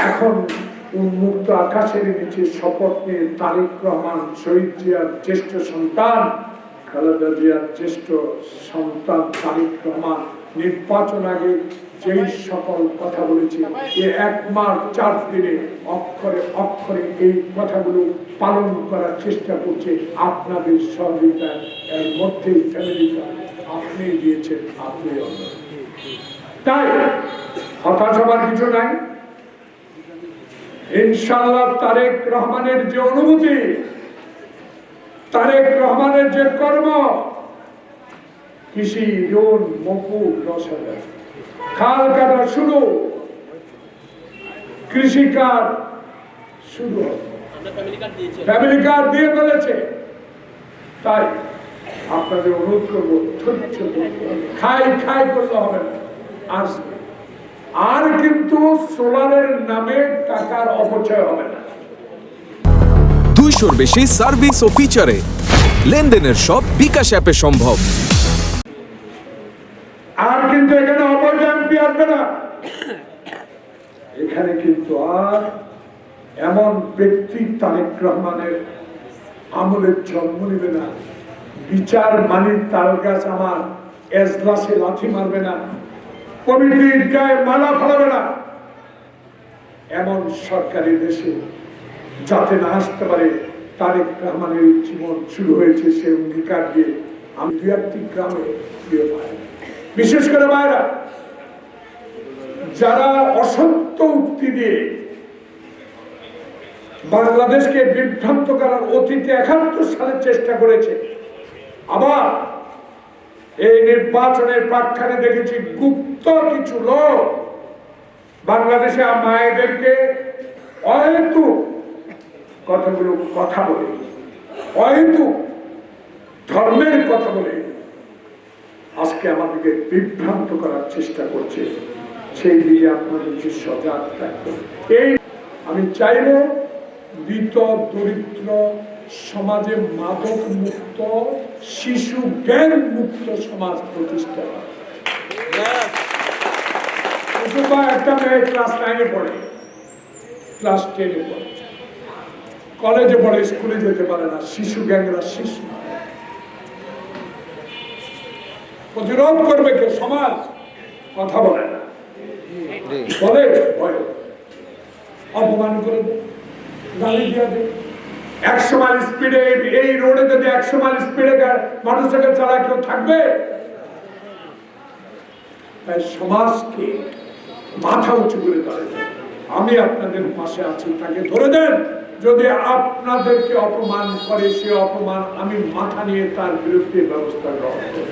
এখন উন্মুক্ত আকাশের নিচে শপথ নিয়ে তারেক রহমান, শহীদ জিয়ার জ্যেষ্ঠ সন্তান, খালেদা জিয়ার জ্যেষ্ঠ সন্তান তারেক রহমান নির্বাচন আগে যেই সকল কথা বলেছে, এই 1 মাস 4 দিনে অক্ষরে অক্ষরে এই কথাগুলো পালন করার চেষ্টা করছে আপনাদের সহযোগিতায়। এর মধ্যেই ফ্যামিলিটা আপনি দিয়েছেন, আপনি তাই হতাশ হবার কিছু নাই। ইনশাআল্লাহ তারেক রহমানের যে অনুভূতি, তারেক রহমানের যে কর্ম, কৃষি লোন মকুব 10,000, খাল কাটা শুরু, কৃষি কার্ড শুরু, ফ্যামিলি কার্ড দিয়ে ফেলেছে। তাই আপনাদের অনুরোধ করবো, খাই খাই করলে হবে না, আসবে। আর কিন্তু সোলারের নামে টাকার অপচয় হবে না। 200-র বেশি সার্ভিস ও ফিচারে লেনদেনের সব বিকাশ অ্যাপে সম্ভব। আর কিন্তু এখানে অপচয় আসবে না। এখানে কিন্তু আর এমন ব্যক্তি তারেক রহমানের আমলের জন্ম নিবে না। বিচার মানিক তাল গাছ আমার এজলাসে লাথি মারবে না, কমিটির গায়ে মালা ফেলাবে না। এমন সরকারি দেশে যাতে না আসতে পারে, তারেক রহমানের জীবন শুরু হয়েছে সে অঙ্গীকার দিয়ে আমি 2-1টি গ্রামে দিয়ে পাই, বিশেষ করে মায়েরা যারা অসত্য উক্তি দিয়ে বাংলাদেশকে বিভ্রান্ত করার অতীতে 71 সালে চেষ্টা করেছে। আবার এই নির্বাচনের প্রাক্ষানে দেখেছি গুপ্ত কিছু লোক বাংলাদেশে মায়েদেরকে অহেতুক কথাগুলো কথা বলে, অহেতুক ধর্মের কথা বলে আজকে আমাদেরকে বিভ্রান্ত করার চেষ্টা করছে। সেই দিকে আপনাদেরকে সজাগ থাকবে। এই আমি চাইব দৃত দরিদ্র সমাজে মাদক মুক্ত, শিশু গ্যাং মুক্ত সমাজ প্রতিষ্ঠা করা। একটা মেয়ে ক্লাস 9-এ পড়ে, ক্লাস 10-এ পড়ে, কলেজে পড়ে, স্কুলে যেতে পারে না। শিশু গ্যাংরা শিশু প্রতিরোধ করবে কে? সমাজ কথা বলে না, বলে ভয়, অপমান করে দেয়, গালি দিয়ে দেয়। 100 মাইল স্পিডে এই রোডে যদি 100 মাইল স্পিডে মোটরসাইকেল চালায় কেউ থাকবে? তাই সমাজকে মাথা উঁচু করে দাঁড়াবে। আমি আপনাদের পাশে আছি, তাকে ধরে দেন। যদি আপনাদেরকে অপমান করে, সে অপমান আমি মাথা নিয়ে তার বিরুদ্ধে ব্যবস্থা গ্রহণ করব।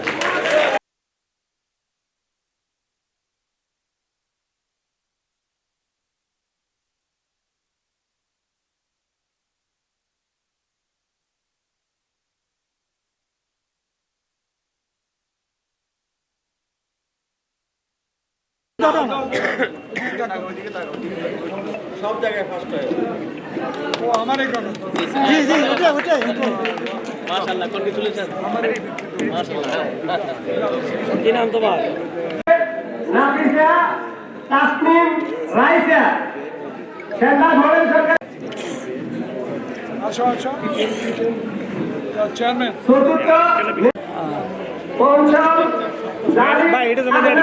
সব জায়গায় ফার্স্ট হয়। ও আমার এখানে জি জি ওটাই মাশাআল্লাহ কোন কি চলেছেন আমার মাশাআল্লাহ। কি নাম তোমার? নাফিসা তাসনিম রাইসা। সেন্টার ধরেন সরকার। আচ্ছা আচ্ছা চেয়ারম্যান চতুর্থ পঞ্চম ভাই এটা জমা দেন।